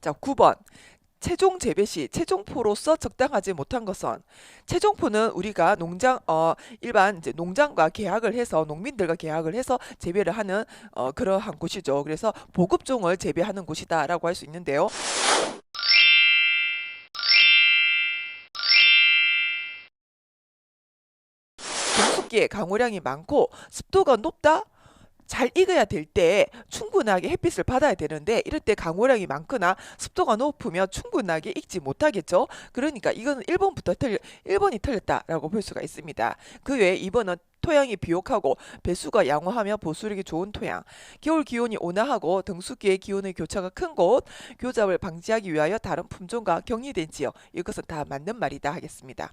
자, 9번. 최종 재배 시 최종포로서 적당하지 못한 것은 최종포는 우리가 일반 이제 농장과 계약을 해서 농민들과 계약을 해서 재배를 하는 그러한 곳이죠. 그래서 보급종을 재배하는 곳이다라고 할 수 있는데요. 정수기에 강우량이 많고 습도가 높다? 잘 익어야 될 때 충분하게 햇빛을 받아야 되는데 이럴 때 강우량이 많거나 습도가 높으면 충분하게 익지 못하겠죠. 그러니까 이거는 1번이 틀렸다라고 볼 수가 있습니다. 그 외에 2번은 토양이 비옥하고 배수가 양호하며 보수력이 좋은 토양, 겨울 기온이 온화하고 등수기의 기온의 교차가 큰 곳, 교잡을 방지하기 위하여 다른 품종과 격리된 지역, 이것은 다 맞는 말이다 하겠습니다.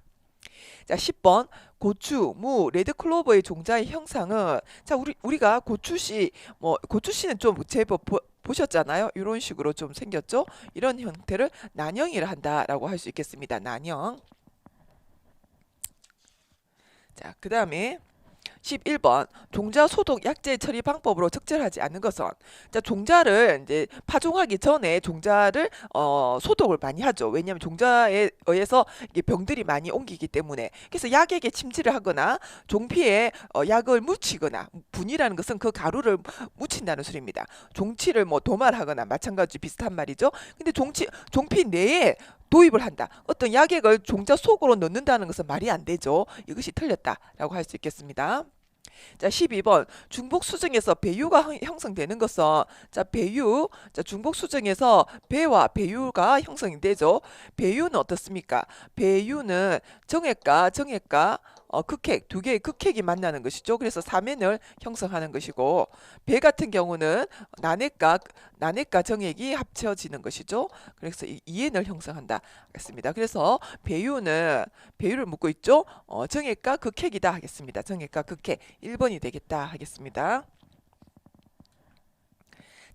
자, 10번. 고추, 무, 레드클로버의 종자의 형상은 자, 우리가 고추씨는 좀 제법 보셨잖아요. 이런 식으로 좀 생겼죠? 이런 형태를 난형이라 한다라고 할 수 있겠습니다. 난형. 자, 그다음에 11번. 종자 소독 약재 처리 방법으로 적절하지 않은 것은 자, 종자를 이제 파종하기 전에 종자를 소독을 많이 하죠. 왜냐하면 종자에 의해서 이게 병들이 많이 옮기기 때문에. 그래서 약에게 침지를 하거나 종피에 약을 묻히거나, 분이라는 것은 그 가루를 묻힌다는 소리입니다. 종치를 뭐 도말하거나 마찬가지 비슷한 말이죠. 근데 종피 내에 도입을 한다. 어떤 약액을 종자 속으로 넣는다는 것은 말이 안 되죠. 이것이 틀렸다라고 할 수 있겠습니다. 자, 12번. 중복 수정에서 배유가 형성되는 것은 자, 중복 수정에서 배와 배유가 형성이 되죠. 배유는 어떻습니까? 배유는 정액과 극핵, 두 개의 극핵이 만나는 것이죠. 그래서 사면을 형성하는 것이고, 배 같은 경우는 난액과 정액이 합쳐지는 것이죠. 그래서 이엔을 형성한다 하겠습니다. 그래서 배유를 묻고 있죠. 정액과 극핵이다 하겠습니다. 정액과 극핵 1번이 되겠다 하겠습니다.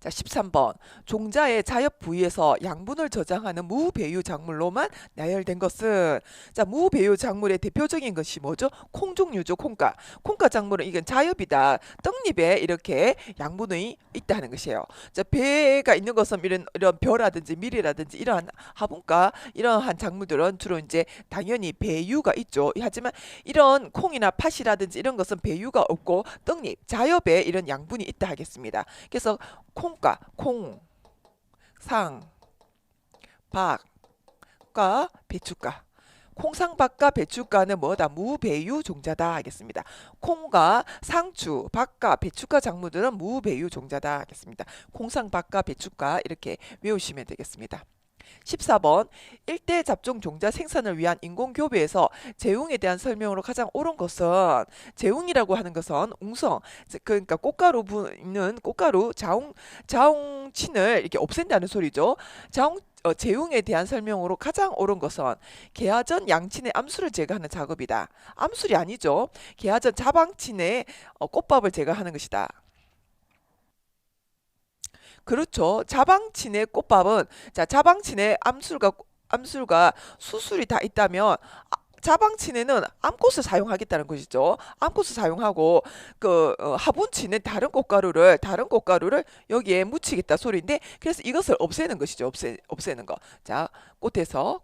자, 13번. 종자의 자엽 부위에서 양분을 저장하는 무배유 작물로만 나열된 것은 자, 무배유 작물의 대표적인 것이 뭐죠? 콩 종류죠. 콩가 작물은 이건 자엽이다. 떡잎에 이렇게 양분이 있다는 것이에요. 자, 배가 있는 것은 이런 벼라든지 밀이라든지 이러한 화분과 이러한 작물들은 주로 이제 당연히 배유가 있죠. 하지만 이런 콩이나 팥이라든지 이런 것은 배유가 없고 떡잎, 자엽에 이런 양분이 있다 하겠습니다. 그래서 콩, 상, 박과 배춧가. 콩상박과 배춧가는 뭐다? 무배유 종자다 하겠습니다. 콩과 상추, 박과 배춧가 작물들은 무배유 종자다 하겠습니다. 콩상박과 배춧가 이렇게 외우시면 되겠습니다. 14번. 일대 잡종 종자 생산을 위한 인공교배에서 재웅에 대한 설명으로 가장 옳은 것은 재웅이라고 하는 것은 웅성, 그러니까 있는 꽃가루 자웅친을 이렇게 없앤다는 소리죠. 재웅에 대한 설명으로 가장 옳은 것은 개화전 양친의 암술을 제거하는 작업이다. 암술이 아니죠. 개화전 자방친의 꽃밥을 제거하는 것이다. 그렇죠. 자방친의 꽃밥은 자, 자방친의 암술과 수술이 다 있다면 자방친에는 암꽃을 사용하겠다는 것이죠. 암꽃을 사용하고 화분치는 다른 꽃가루를 여기에 묻히겠다 소리인데 그래서 이것을 없애는 것이죠. 없애는 거. 자, 꽃에서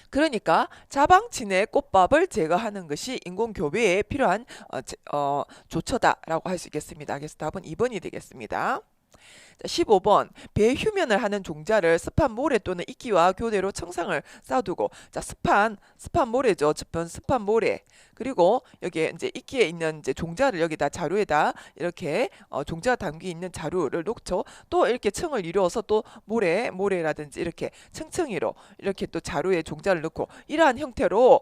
그러니까 자방친의 꽃밥을 제거하는 것이 인공교배에 필요한 조처다라고 할 수 있겠습니다. 그래서 답은 2번이 되겠습니다. 자, 15번. 배휴면을 하는 종자를 습한 모래 또는 이끼와 교대로 청상을 쌓아두고 자, 습한 모래죠. 습한 모래. 그리고 여기에 이제 이끼에 있는 이제 종자를 여기다 자루에다 이렇게 종자 담기 있는 자루를 놓죠. 또 이렇게 층을 이루어서 또 모래라든지 이렇게 층층이로 이렇게 또 자루에 종자를 넣고 이러한 형태로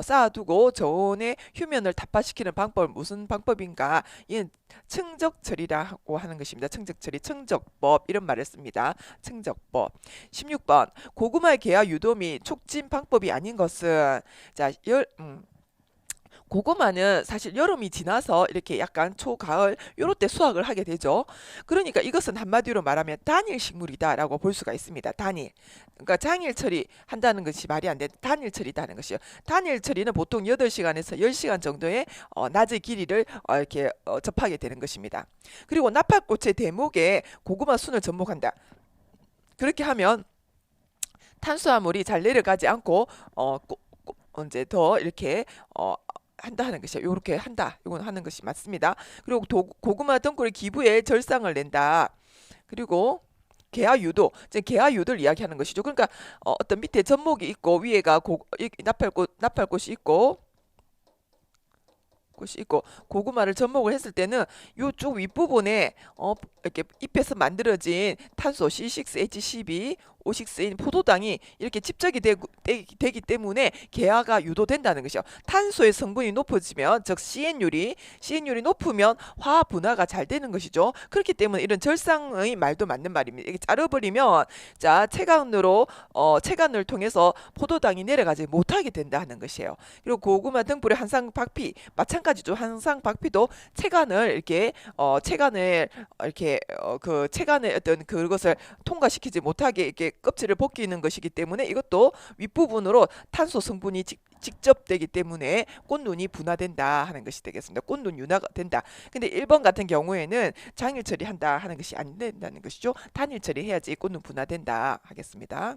쌓아두고 저온의 휴면을 답화시키는 방법은 무슨 방법인가? 이는 청적처리라고 하는 것입니다. 청적처리, 청적법 이런 말을 씁니다. 청적법. 16번. 고구마의 개화 유도 및 촉진 방법이 아닌 것은 자, 고구마는 사실 여름이 지나서 이렇게 약간 초가을 요럴 때 수확을 하게 되죠. 그러니까 이것은 한마디로 말하면 단일 식물이다라고 볼 수가 있습니다. 단일. 그러니까 장일 처리한다는 것이 말이 안 돼. 단일 처리다는 것이요. 단일 처리는 보통 8시간에서 10시간 정도의 낮의 길이를 이렇게 접하게 되는 것입니다. 그리고 나팔꽃의 대목에 고구마 순을 접목한다. 그렇게 하면 탄수화물이 잘 내려가지 않고 이제 더 이렇게 한다 하는 것이요. 요렇게 한다. 이건 하는 것이 맞습니다. 그리고 고구마 덩굴의 기부에 절상을 낸다. 그리고 개화 유도, 이제 개화 유도를 이야기하는 것이죠. 그러니까 어떤 밑에 접목이 있고 위에가 나팔꽃이 있고 곳이 있고 고구마를 접목을 했을 때는 요쪽 윗부분에 이렇게 잎에서 만들어진 탄소 C6H12 O6인 포도당이 이렇게 집적이 되기 때문에 개화가 유도된다는 것이요. 탄소의 성분이 높아지면 즉 CN율이 높으면 화학 분화가 잘 되는 것이죠. 그렇기 때문에 이런 절상의 말도 맞는 말입니다. 이게 자르버리면 자 체간을 통해서 포도당이 내려가지 못하게 된다 하는 것이에요. 그리고 고구마 등불의 한상박피 마찬가지죠. 한상박피도 체간을 이렇게 그 체간의 어떤 그것을 통과시키지 못하게 이렇게 껍질을 벗기는 것이기 때문에 이것도 윗부분으로 탄소 성분이 직접 되기 때문에 꽃눈이 분화된다 하는 것이 되겠습니다. 꽃눈 윤화가 된다. 근데 1번 같은 경우에는 장일 처리한다 하는 것이 안 된다는 것이죠. 단일 처리해야지 꽃눈 분화된다 하겠습니다.